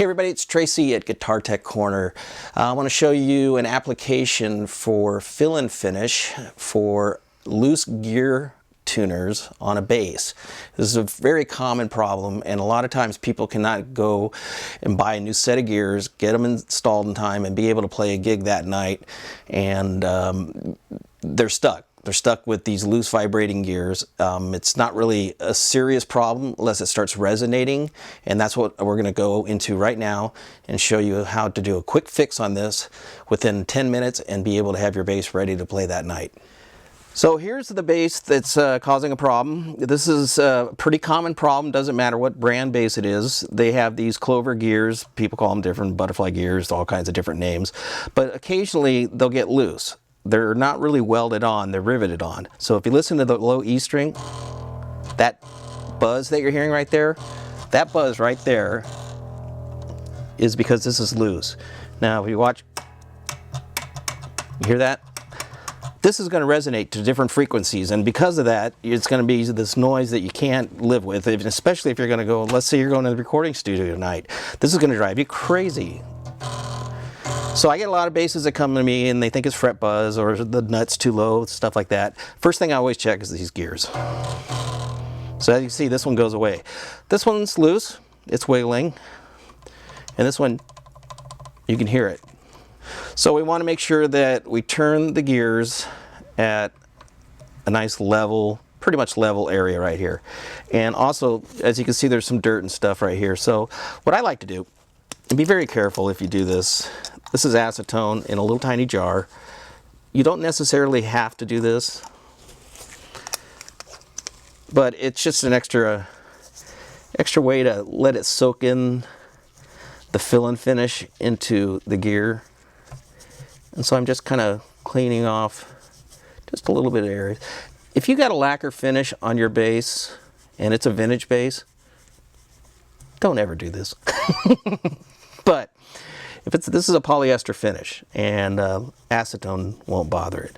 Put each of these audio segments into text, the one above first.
Hey everybody, it's Tracy at Guitar Tech Corner. I want to show you an application for fill and finish for loose gear tuners on a bass. This is a very common problem, and a lot of times people cannot go and buy a new set of gears, get them installed in time, and be able to play a gig that night, and they're stuck. They're stuck with these loose vibrating gears. It's not really a serious problem unless it starts resonating, and that's what we're going to go into right now and show you how to do a quick fix on this within 10 minutes and be able to have your bass ready to play that night. So here's the bass that's causing a problem. This is a pretty common problem, doesn't matter what brand bass it is. They have these clover gears, people call them different, butterfly gears, all kinds of different names, but occasionally they'll get loose. They're not really welded on, they're riveted on. So if you listen to the low E string, that buzz that you're hearing right there, that buzz right there is because this is loose. Now if you watch, you hear that? This is going to resonate to different frequencies, and because of that, it's going to be this noise that you can't live with, especially if you're going to go, let's say you're going to the recording studio tonight. This is going to drive you crazy. So I get a lot of basses that come to me and they think it's fret buzz or the nut's too low, stuff like that. First thing I always check is these gears. So as you can see, this one goes away. This one's loose, it's wiggling, and this one, you can hear it. So we want to make sure that we turn the gears at a nice level, pretty much level area right here. And also, as you can see, there's some dirt and stuff right here. So what I like to do, and be very careful if you do this, this is acetone in a little tiny jar. You don't necessarily have to do this, but it's just an extra way to let it soak in the fill and finish into the gear. And so I'm just kind of cleaning off just a little bit of areas. If you got a lacquer finish on your bass and it's a vintage bass, don't ever do this. But if this is a polyester finish, and acetone won't bother it.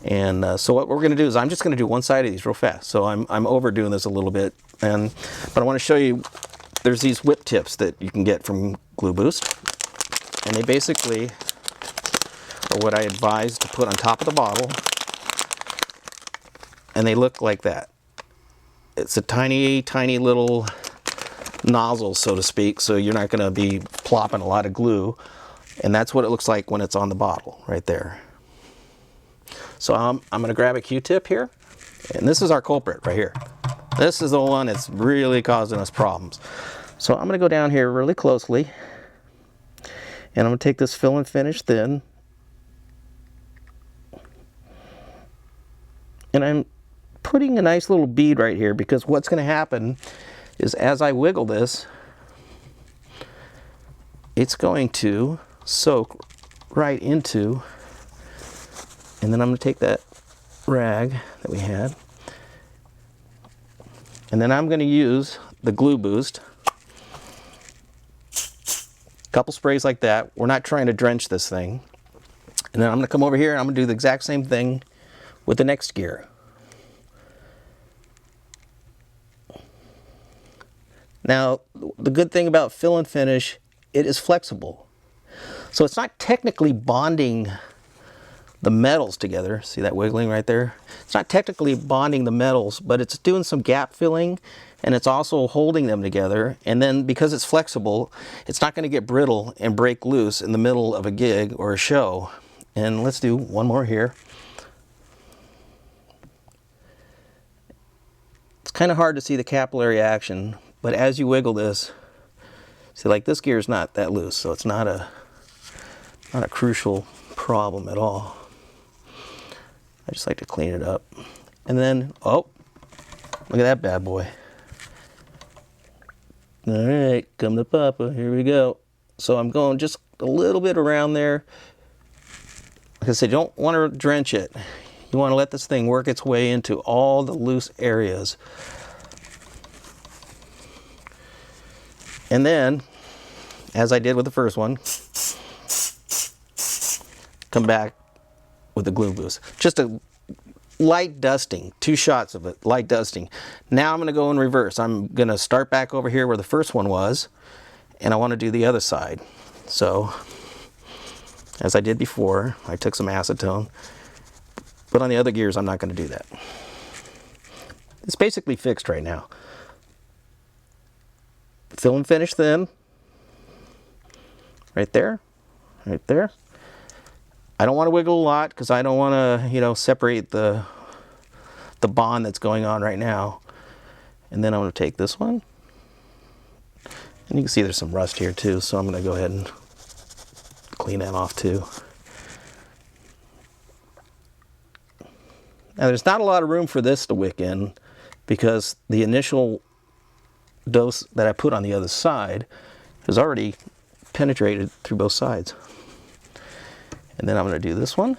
And so what we're going to do is I'm just going to do one side of these real fast. So I'm overdoing this a little bit, but I want to show you. There's these whip tips that you can get from GluBoost, and they basically are what I advise to put on top of the bottle, and they look like that. It's a tiny, tiny little nozzle, so to speak, so you're not going to be plopping a lot of glue, and that's what it looks like when it's on the bottle right there. So I'm going to grab a Q-tip here, and this is our culprit right here. This is the one that's really causing us problems. So I'm going to go down here really closely, and I'm going to take this fill and finish thin, and I'm putting a nice little bead right here, because what's going to happen is as I wiggle this, it's going to soak right into, and then I'm going to take that rag that we had, and then I'm going to use the GluBoost, a couple sprays like that. We're not trying to drench this thing. And then I'm going to come over here and I'm going to do the exact same thing with the next gear. Now, the good thing about fill and finish, it is flexible. So it's not technically bonding the metals together. See that wiggling right there? It's not technically bonding the metals, but it's doing some gap filling, and it's also holding them together. And then because it's flexible, it's not going to get brittle and break loose in the middle of a gig or a show. And let's do one more here. It's kind of hard to see the capillary action, but as you wiggle this, see, like this gear is not that loose, so it's not a crucial problem at all. I just like to clean it up. And then, oh, look at that bad boy. All right, come to Papa, here we go. So I'm going just a little bit around there. Like I said, you don't want to drench it. You want to let this thing work its way into all the loose areas. And then, as I did with the first one, come back with the GluBoost. Just a light dusting, 2 shots of it, light dusting. Now I'm going to go in reverse. I'm going to start back over here where the first one was, and I want to do the other side. So, as I did before, I took some acetone, but on the other gears I'm not going to do that. It's basically fixed right now. Fill and finish thin. Right there. Right there. I don't want to wiggle a lot because I don't want to, you know, separate the bond that's going on right now. And then I'm going to take this one. And you can see there's some rust here too, so I'm going to go ahead and clean that off too. Now there's not a lot of room for this to wick in because the initial dose that I put on the other side has already penetrated through both sides. And then I'm going to do this one.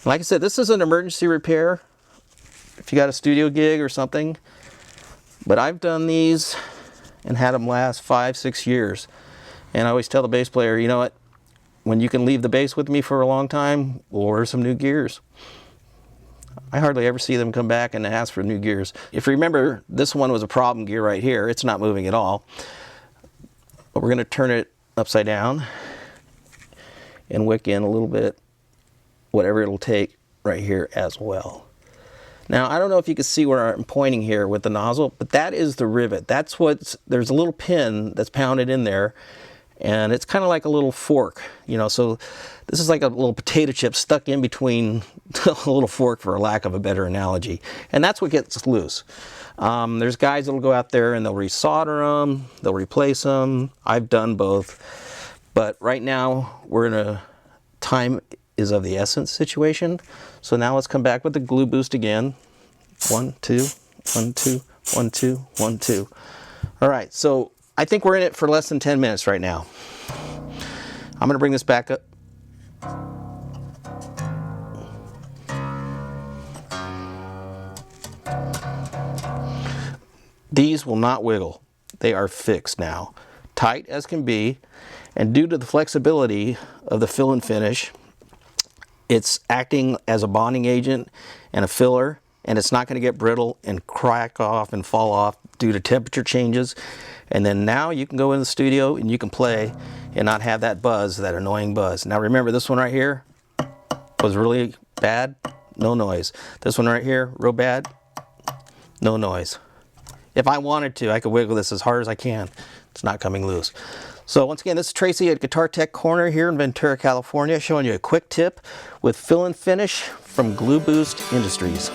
Like I said, this is an emergency repair if you got a studio gig or something, but I've done these and had them last 5-6 years. And I always tell the bass player, you know what, when you can leave the bass with me for a long time, we'll order some new gears. I hardly ever see them come back and ask for new gears. If you remember, this one was a problem gear right here. It's not moving at all. But we're going to turn it upside down and wick in a little bit, whatever it'll take right here as well. Now, I don't know if you can see where I'm pointing here with the nozzle, but that is the rivet. That's what's, there's a little pin that's pounded in there, and it's kind of like a little fork, you know, so this is like a little potato chip stuck in between a little fork, for lack of a better analogy. And that's what gets loose. There's guys that'll go out there and they'll resolder them, they'll replace them. I've done both. But right now, we're in a time is of the essence situation. So now let's come back with the GluBoost again. 1, 2, 1, 2, 1, 2, 1, 2. All right, so I think we're in it for less than 10 minutes right now. I'm going to bring this back up. These will not wiggle. They are fixed now, tight as can be, and due to the flexibility of the fill and finish, it's acting as a bonding agent and a filler, and it's not going to get brittle and crack off and fall off due to temperature changes. And then now you can go in the studio and you can play and not have that buzz, that annoying buzz. Now remember, this one right here was really bad, no noise. This one right here, real bad, no noise. If I wanted to, I could wiggle this as hard as I can. It's not coming loose. So once again, this is Tracy at Guitar Tech Corner here in Ventura, California, showing you a quick tip with fill and finish from GluBoost Industries.